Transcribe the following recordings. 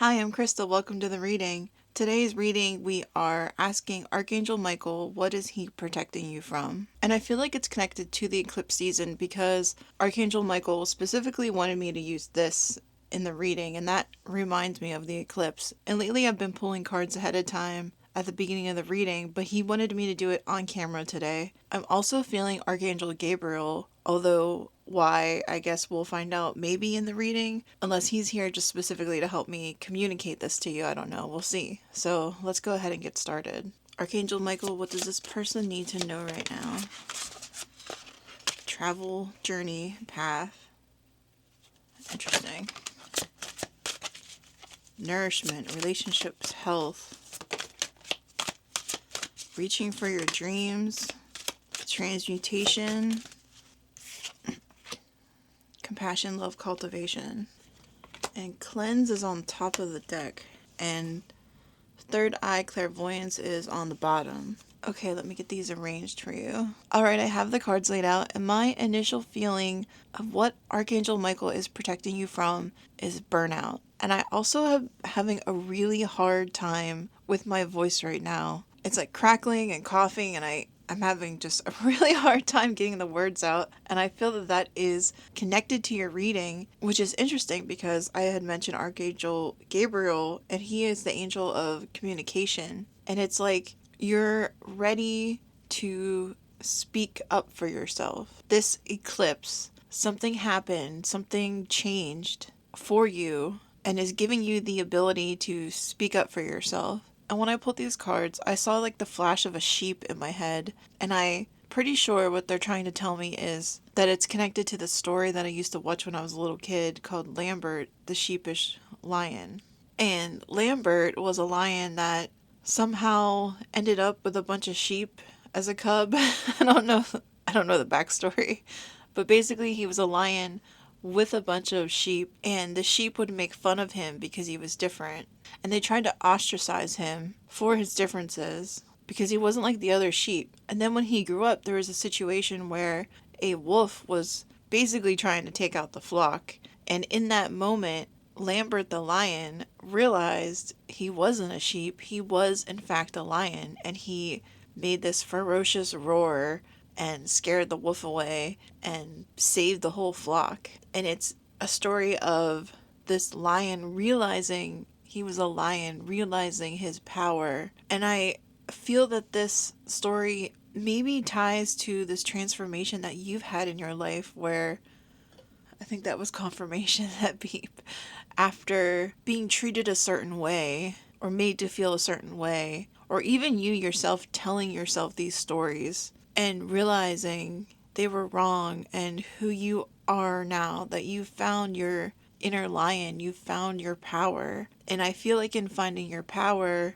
Hi, I'm Krista. Welcome to the reading. Today's reading, we are asking Archangel Michael, what is he protecting you from? And I feel like it's connected to the eclipse season because Archangel Michael specifically wanted me to use this in the reading, and that reminds me of the eclipse. And lately I've been pulling cards ahead of time at the beginning of the reading, but he wanted me to do it on camera today. I'm also feeling Archangel Gabriel, although why, I guess we'll find out maybe in the reading, unless he's here just specifically to help me communicate this to you. I don't know. We'll see. So let's go ahead and get started. Archangel Michael, what does this person need to know right now? Travel, journey, path. Interesting. Nourishment, relationships, health. Reaching for your dreams. Transmutation. Compassion, love, cultivation. And cleanse is on top of the deck. And third eye clairvoyance is on the bottom. Okay, let me get these arranged for you. Alright, I have the cards laid out, and my initial feeling of what Archangel Michael is protecting you from is burnout. And I also am having a really hard time with my voice right now. It's like crackling and coughing, and I'm having just a really hard time getting the words out. And I feel that that is connected to your reading, which is interesting because I had mentioned Archangel Gabriel, and he is the angel of communication. And it's like you're ready to speak up for yourself. This eclipse, something happened, something changed for you, and is giving you the ability to speak up for yourself. And when I pulled these cards, I saw like the flash of a sheep in my head, and I'm pretty sure what they're trying to tell me is that it's connected to the story that I used to watch when I was a little kid called Lambert, the Sheepish Lion. And Lambert was a lion that somehow ended up with a bunch of sheep as a cub. I don't know the backstory, but basically he was a lion with a bunch of sheep, and the sheep would make fun of him because he was different, and they tried to ostracize him for his differences because he wasn't like the other sheep. And then when he grew up, there was a situation where a wolf was basically trying to take out the flock, and in that moment Lambert the lion realized he wasn't a sheep, he was in fact a lion, and he made this ferocious roar and scared the wolf away and saved the whole flock. And it's a story of this lion realizing he was a lion, realizing his power. And I feel that this story maybe ties to this transformation that you've had in your life where I think that was confirmation, that beep. After being treated a certain way or made to feel a certain way, or even you yourself telling yourself these stories and realizing they were wrong, and who you are now, that you found your inner lion, you found your power. And I feel like in finding your power,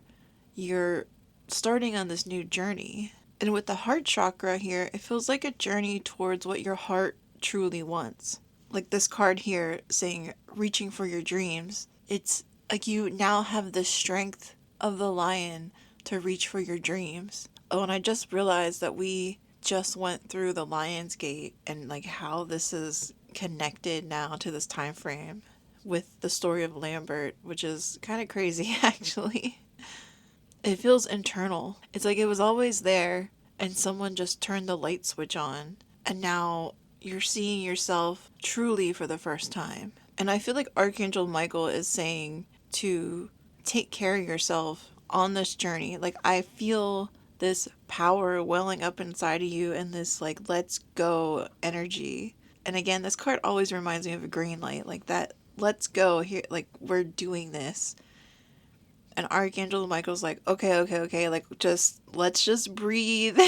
you're starting on this new journey. And with the heart chakra here, it feels like a journey towards what your heart truly wants. Like this card here saying reaching for your dreams. It's like you now have the strength of the lion to reach for your dreams. Oh, and I just realized that we just went through the Lion's Gate, and like how this is connected now to this time frame with the story of Lambert, which is kind of crazy actually. It feels internal. It's like it was always there and someone just turned the light switch on, and now you're seeing yourself truly for the first time. And I feel like Archangel Michael is saying to take care of yourself on this journey. Like I feel this power welling up inside of you and this like let's go energy. And again, this card always reminds me of a green light, like that let's go here, like we're doing this. And Archangel Michael's like, okay, like let's just breathe.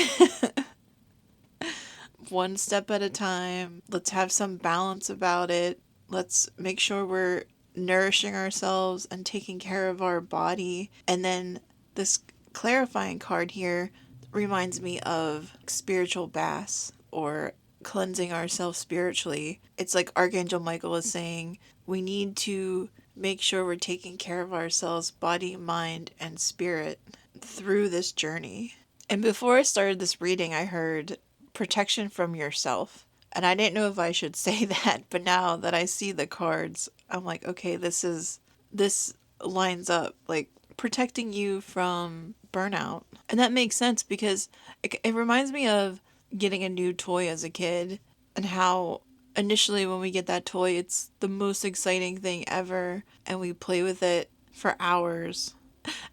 One step at a time. Let's have some balance about it. Let's make sure we're nourishing ourselves and taking care of our body. And then this clarifying card here reminds me of spiritual baths or cleansing ourselves spiritually. It's like Archangel Michael is saying we need to make sure we're taking care of ourselves, body, mind, and spirit through this journey. And before I started this reading, I heard protection from yourself. And I didn't know if I should say that, but now that I see the cards, I'm like, okay, this lines up, like protecting you from burnout. And that makes sense because it reminds me of getting a new toy as a kid and how initially when we get that toy, it's the most exciting thing ever and we play with it for hours.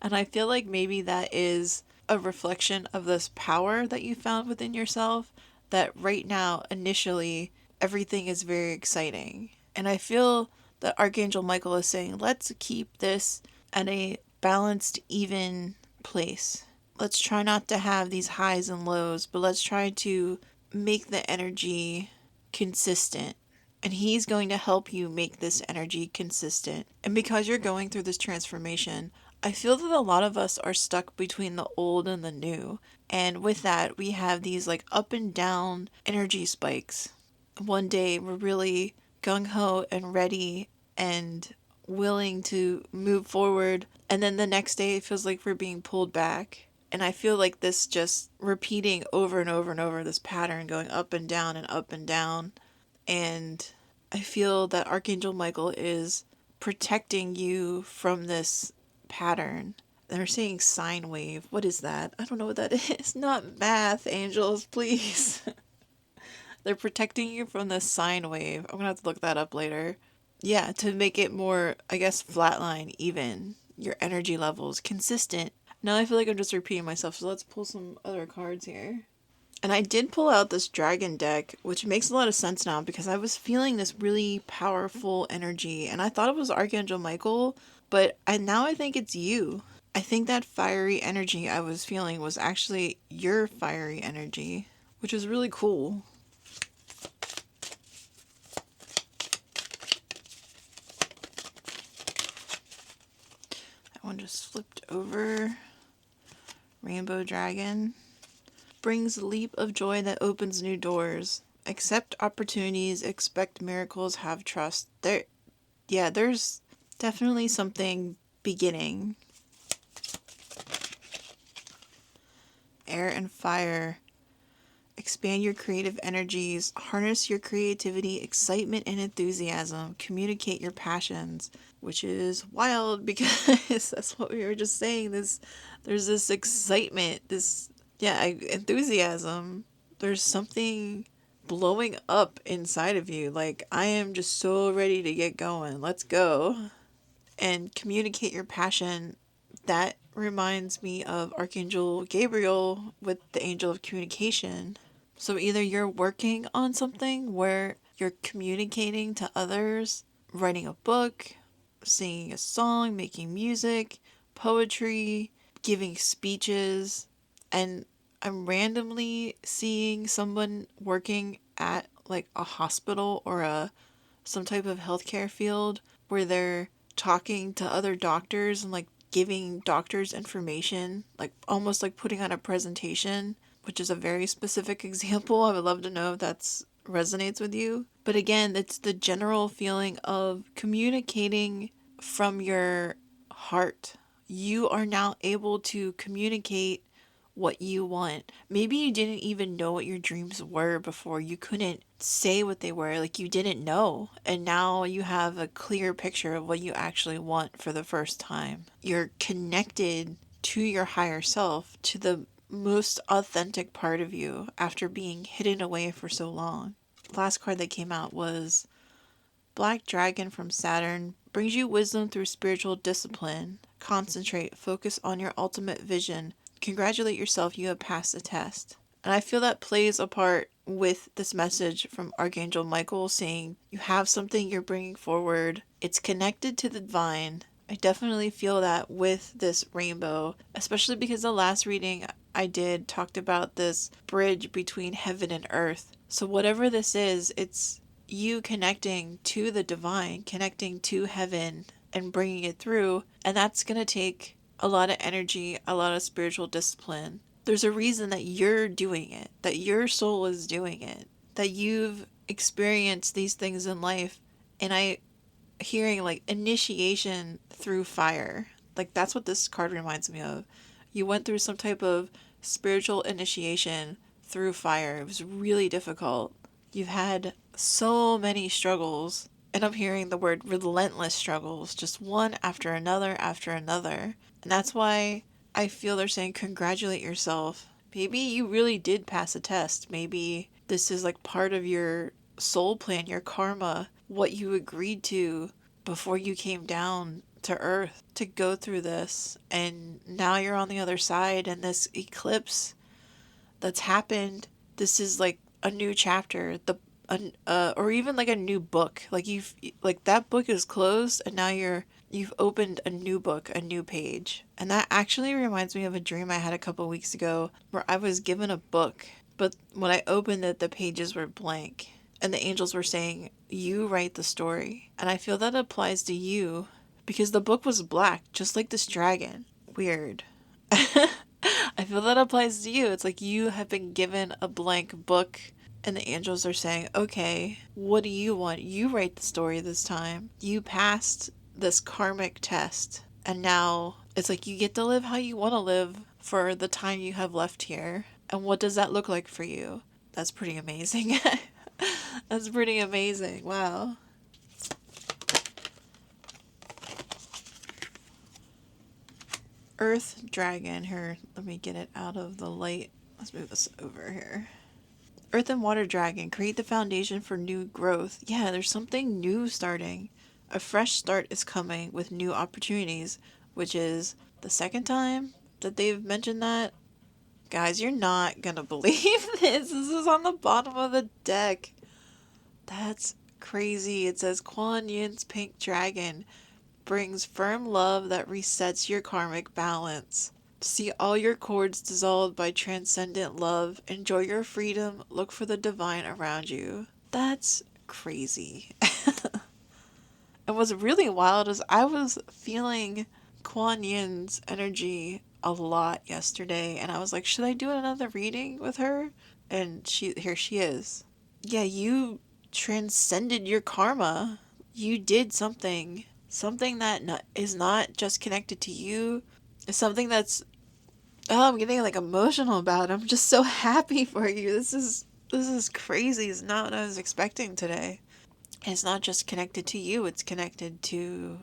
And I feel like maybe that is a reflection of this power that you found within yourself, that right now, initially, everything is very exciting. And I feel that Archangel Michael is saying, let's keep this at a balanced, even place. Let's try not to have these highs and lows, but let's try to make the energy consistent. And he's going to help you make this energy consistent. And because you're going through this transformation, I feel that a lot of us are stuck between the old and the new. And with that, we have these like up and down energy spikes. One day we're really gung ho and ready and willing to move forward. And then the next day it feels like we're being pulled back. And I feel like this just repeating over and over and over, this pattern going up and down and up and down. And I feel that Archangel Michael is protecting you from this pattern. They're saying sine wave. What is that? I don't know what that is. Not math, angels, please. They're protecting you from the sine wave. I'm gonna have to look that up later. Yeah, to make it more, I guess, flatline, even. Your energy levels, consistent. Now I feel like I'm just repeating myself, so let's pull some other cards here. And I did pull out this dragon deck, which makes a lot of sense now because I was feeling this really powerful energy and I thought it was Archangel Michael, but now I think it's you. I think that fiery energy I was feeling was actually your fiery energy, which is really cool. That one just flipped over. Rainbow dragon. Brings a leap of joy that opens new doors. Accept opportunities, expect miracles, have trust. There's definitely something beginning. Air and fire. Expand your creative energies, harness your creativity, excitement, and enthusiasm. Communicate your passions, which is wild because that's what we were just saying. There's this excitement, enthusiasm. There's something blowing up inside of you. Like, I am just so ready to get going. Let's go. And communicate your passion. That reminds me of Archangel Gabriel with the angel of communication. So either you're working on something where you're communicating to others, writing a book, singing a song, making music, poetry, giving speeches, and I'm randomly seeing someone working at like a hospital or some type of healthcare field where they're talking to other doctors and like giving doctors information, like almost like putting on a presentation, which is a very specific example. I would love to know if that's resonates with you. But again, it's the general feeling of communicating from your heart. You are now able to communicate what you want. Maybe you didn't even know what your dreams were before. You couldn't say what they were, like you didn't know. And now you have a clear picture of what you actually want for the first time. You're connected to your higher self, to the most authentic part of you after being hidden away for so long. Last card that came out was Black Dragon from Saturn. Brings you wisdom through spiritual discipline. Concentrate, focus on your ultimate vision. Congratulate yourself, you have passed the test. And I feel that plays a part with this message from Archangel Michael saying you have something you're bringing forward. It's connected to the divine. I definitely feel that with this rainbow, especially because the last reading I did talked about this bridge between heaven and earth. So whatever this is, it's you connecting to the divine, connecting to heaven and bringing it through. And that's going to take a lot of energy, a lot of spiritual discipline. There's a reason that you're doing it, that your soul is doing it, that you've experienced these things in life. And I hearing like initiation through fire. Like that's what this card reminds me of. You went through some type of spiritual initiation through fire. It was really difficult. You've had so many struggles And I'm hearing the word relentless struggles, just one after another after another. And that's why I feel they're saying congratulate yourself. Maybe you really did pass a test. Maybe this is like part of your soul plan, your karma, what you agreed to before you came down to earth to go through this. And now you're on the other side, and this eclipse that's happened, this is like a new chapter, or even like a new book. Like like that book is closed, and now you've opened a new book, a new page. And that actually reminds me of a dream I had a couple weeks ago where I was given a book, but when I opened it, the pages were blank. And the angels were saying, you write the story. And I feel that applies to you because the book was black, just like this dragon. Weird. I feel that applies to you. It's like you have been given a blank book, and the angels are saying, okay, what do you want? You write the story this time. You passed this karmic test, and now it's like you get to live how you want to live for the time you have left here. And what does that look like for you? That's pretty amazing. That's pretty amazing. Wow. Earth dragon. Here, let me get it out of the light. Let's move this over here. Earth and water dragon. Create the foundation for new growth. Yeah, there's something new starting. A fresh start is coming with new opportunities, which is the second time that they've mentioned that. Guys, you're not gonna believe this. This is on the bottom of the deck. That's crazy. It says Kuan Yin's pink dragon brings firm love that resets your karmic balance. See all your cords dissolved by transcendent love. Enjoy your freedom. Look for the divine around you. That's crazy. And what's really wild is I was feeling Kuan Yin's energy a lot yesterday, and I was like, should I do another reading with her? And here she is. Yeah, you transcended your karma. You did something that is not just connected to you. It's something that's, oh, I'm getting like emotional about it. I'm just so happy for you. This is crazy. It's not what I was expecting today. And it's not just connected to you, it's connected to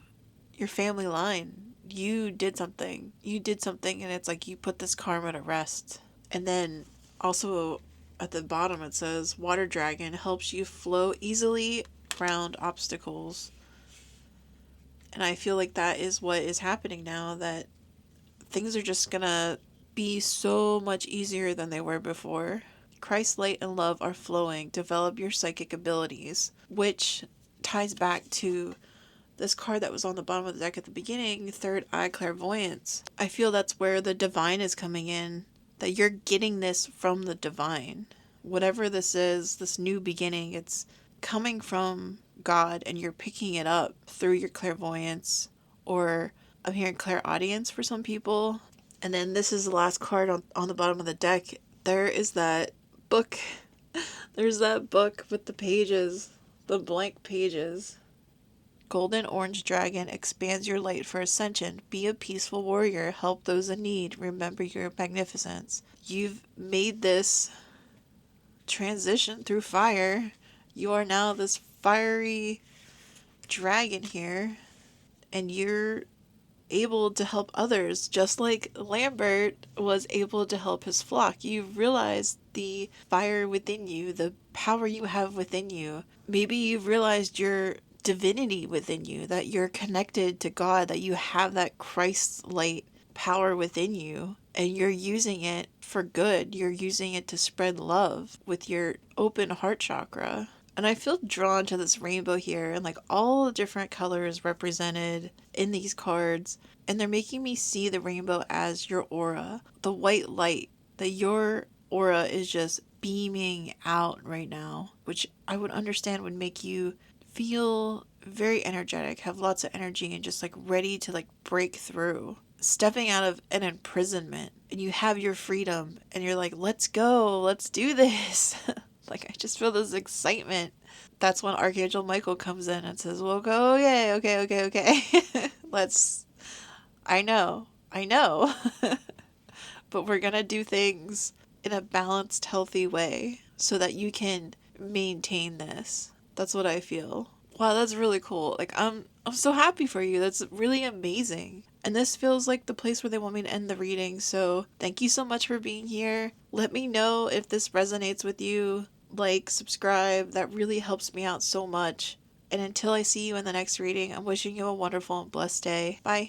your family line. You did something. You did something, and it's like you put this karma to rest. And then also at the bottom it says water dragon helps you flow easily around obstacles. And I feel like that is what is happening now, that things are just gonna be so much easier than they were before. Christ's light and love are flowing. Develop your psychic abilities, which ties back to this card that was on the bottom of the deck at the beginning, third eye clairvoyance. I feel that's where the divine is coming in, that you're getting this from the divine. Whatever this is, this new beginning, it's coming from God, and you're picking it up through your clairvoyance, or I'm hearing clairaudience for some people. And then this is the last card on the bottom of the deck. There is that book. There's that book with the pages, the blank pages. Golden Orange Dragon expands your light for ascension. Be a peaceful warrior. Help those in need. Remember your magnificence. You've made this transition through fire. You are now this fiery dragon here, and you're able to help others, just like Lambert was able to help his flock. You realize the fire within you, the power you have within you. Maybe you've realized your divinity within you, that you're connected to God, that you have that Christ light power within you, and you're using it for good. You're using it to spread love with your open heart chakra. And I feel drawn to this rainbow here, and like all the different colors represented in these cards. And they're making me see the rainbow as your aura, the white light, that your aura is just beaming out right now, which I would understand would make you feel very energetic, have lots of energy, and just like ready to like break through, stepping out of an imprisonment. And you have your freedom, and you're like, let's go, let's do this. Like, I just feel this excitement. That's when Archangel Michael comes in and says, well, go, okay. I know. But we're gonna do things in a balanced, healthy way so that you can maintain this. That's what I feel. Wow, that's really cool. Like I'm so happy for you. That's really amazing. And this feels like the place where they want me to end the reading. So, thank you so much for being here. Let me know if this resonates with you. Like, subscribe. That really helps me out so much. And until I see you in the next reading, I'm wishing you a wonderful and blessed day. Bye.